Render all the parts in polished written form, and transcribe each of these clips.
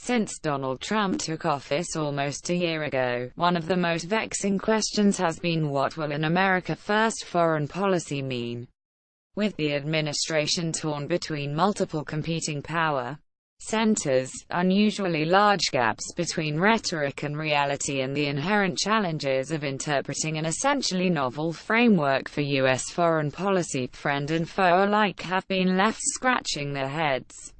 Since Donald Trump took office almost a year ago, one of the most vexing questions has been what will an America First foreign policy mean? With the administration torn between multiple competing power centers, unusually large gaps between rhetoric and reality, and the inherent challenges of interpreting an essentially novel framework for U.S. foreign policy, friend and foe alike have been left scratching their heads.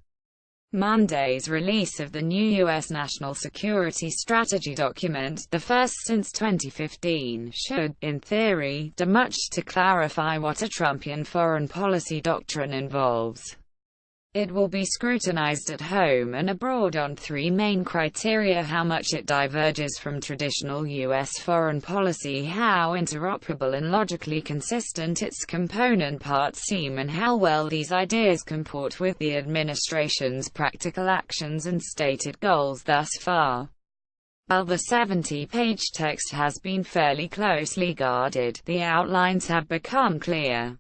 Monday's release of the new U.S. National Security Strategy document, the first since 2015, should, in theory, do much to clarify what a Trumpian foreign policy doctrine involves. It will be scrutinized at home and abroad on three main criteria: how much it diverges from traditional U.S. foreign policy, how interoperable and logically consistent its component parts seem, and how well these ideas comport with the administration's practical actions and stated goals thus far. While the 70-page text has been fairly closely guarded, the outlines have become clear.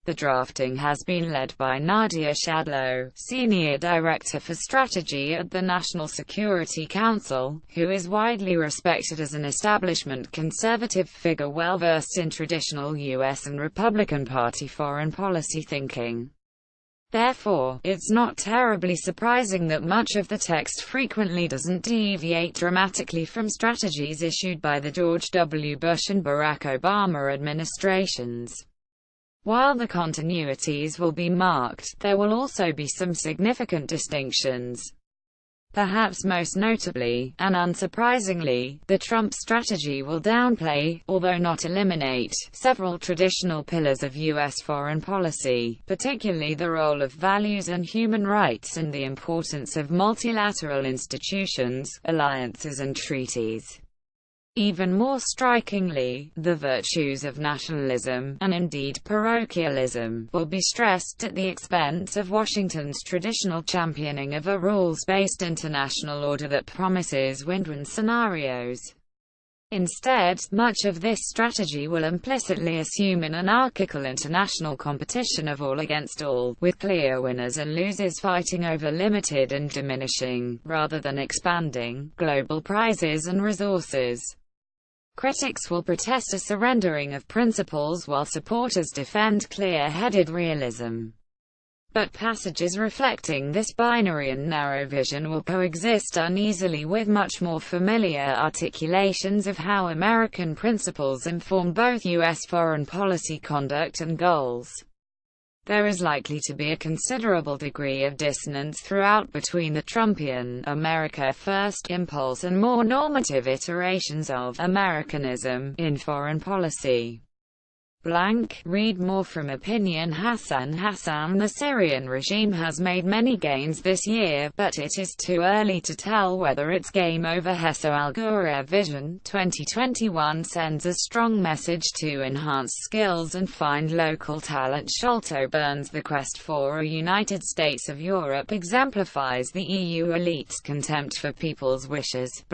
The drafting has been led by Nadia Shadlow, Senior Director for Strategy at the National Security Council, who is widely respected as an establishment conservative figure well-versed in traditional U.S. and Republican Party foreign policy thinking. Therefore, it's not terribly surprising that much of the text frequently doesn't deviate dramatically from strategies issued by the George W. Bush and Barack Obama administrations. While the continuities will be marked, there will also be some significant distinctions. Perhaps most notably, and unsurprisingly, the Trump strategy will downplay, although not eliminate, several traditional pillars of U.S. foreign policy, particularly the role of values and human rights and the importance of multilateral institutions, alliances and treaties. Even more strikingly, the virtues of nationalism, and indeed parochialism, will be stressed at the expense of Washington's traditional championing of a rules-based international order that promises win-win scenarios. Instead, much of this strategy will implicitly assume an anarchical international competition of all against all, with clear winners and losers fighting over limited and diminishing, rather than expanding, global prizes and resources. Critics will protest a surrendering of principles while supporters defend clear-headed realism. But passages reflecting this binary and narrow vision will coexist uneasily with much more familiar articulations of how American principles inform both U.S. foreign policy conduct and goals. There is likely to be a considerable degree of dissonance throughout between the Trumpian, America First impulse and more normative iterations of Americanism in foreign policy. Read more from Opinion. Hassan, the Syrian regime has made many gains this year, but it is too early to tell whether it's game over. Hesso Al-Ghura Vision 2021 sends a strong message to enhance skills and find local talent. Sholto Burns. The quest for a United States of Europe exemplifies the EU elite's contempt for people's wishes.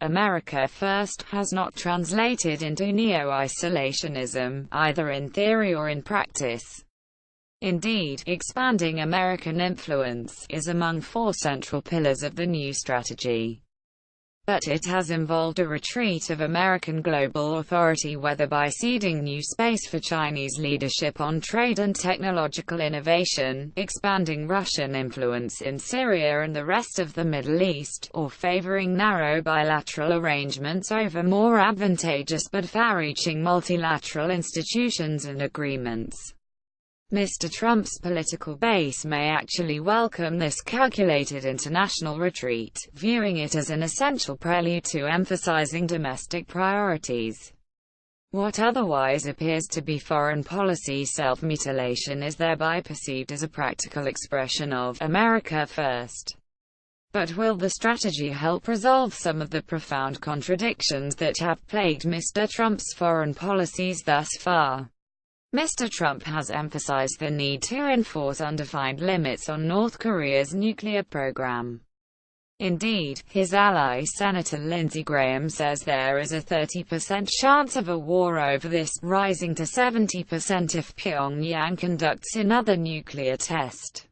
America First has not translated into neo-isolationism, either in theory or in practice. Indeed, expanding American influence is among four central pillars of the new strategy. But it has involved a retreat of American global authority, whether by ceding new space for Chinese leadership on trade and technological innovation, expanding Russian influence in Syria and the rest of the Middle East, or favoring narrow bilateral arrangements over more advantageous but far-reaching multilateral institutions and agreements. Mr. Trump's political base may actually welcome this calculated international retreat, viewing it as an essential prelude to emphasizing domestic priorities. What otherwise appears to be foreign policy self-mutilation is thereby perceived as a practical expression of America First. But will the strategy help resolve some of the profound contradictions that have plagued Mr. Trump's foreign policies thus far? Mr. Trump has emphasized the need to enforce undefined limits on North Korea's nuclear program. Indeed, his ally Senator Lindsey Graham says there is a 30% chance of a war over this, rising to 70% if Pyongyang conducts another nuclear test.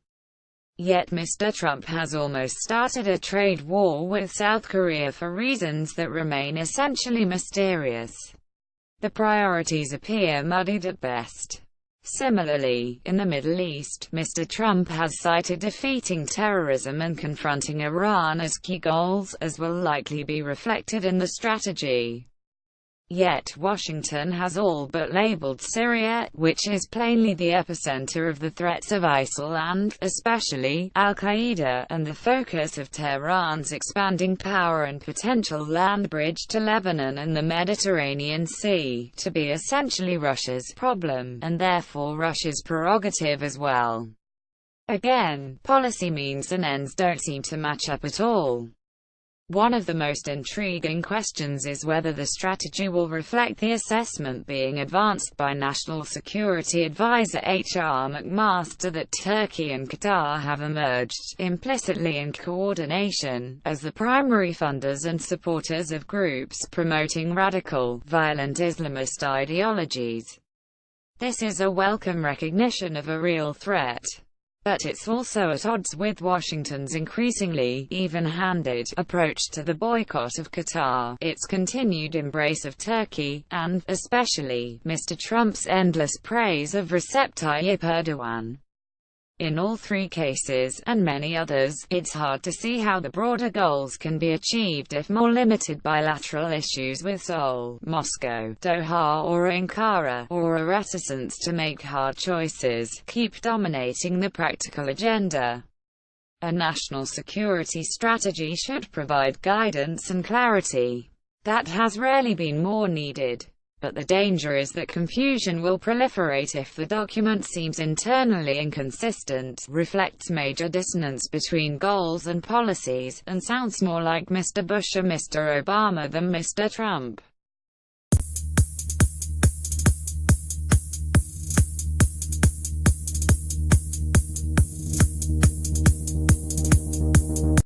Yet Mr. Trump has almost started a trade war with South Korea for reasons that remain essentially mysterious. The priorities appear muddied at best. Similarly, in the Middle East, Mr. Trump has cited defeating terrorism and confronting Iran as key goals, as will likely be reflected in the strategy. Yet Washington has all but labeled Syria, which is plainly the epicenter of the threats of ISIL and, especially, al-Qaeda, and the focus of Tehran's expanding power and potential land bridge to Lebanon and the Mediterranean Sea, to be essentially Russia's problem, and therefore Russia's prerogative as well. Again, policy means and ends don't seem to match up at all. One of the most intriguing questions is whether the strategy will reflect the assessment being advanced by National Security Advisor H.R. McMaster that Turkey and Qatar have emerged, implicitly in coordination, as the primary funders and supporters of groups promoting radical, violent Islamist ideologies. This is a welcome recognition of a real threat. But it's also at odds with Washington's increasingly even-handed approach to the boycott of Qatar, its continued embrace of Turkey, and, especially, Mr. Trump's endless praise of Recep Tayyip Erdogan. In all three cases, and many others, it's hard to see how the broader goals can be achieved if more limited bilateral issues with Seoul, Moscow, Doha or Ankara, or a reticence to make hard choices, keep dominating the practical agenda. A national security strategy should provide guidance and clarity. That has rarely been more needed. But the danger is that confusion will proliferate if the document seems internally inconsistent, reflects major dissonance between goals and policies, and sounds more like Mr. Bush or Mr. Obama than Mr. Trump.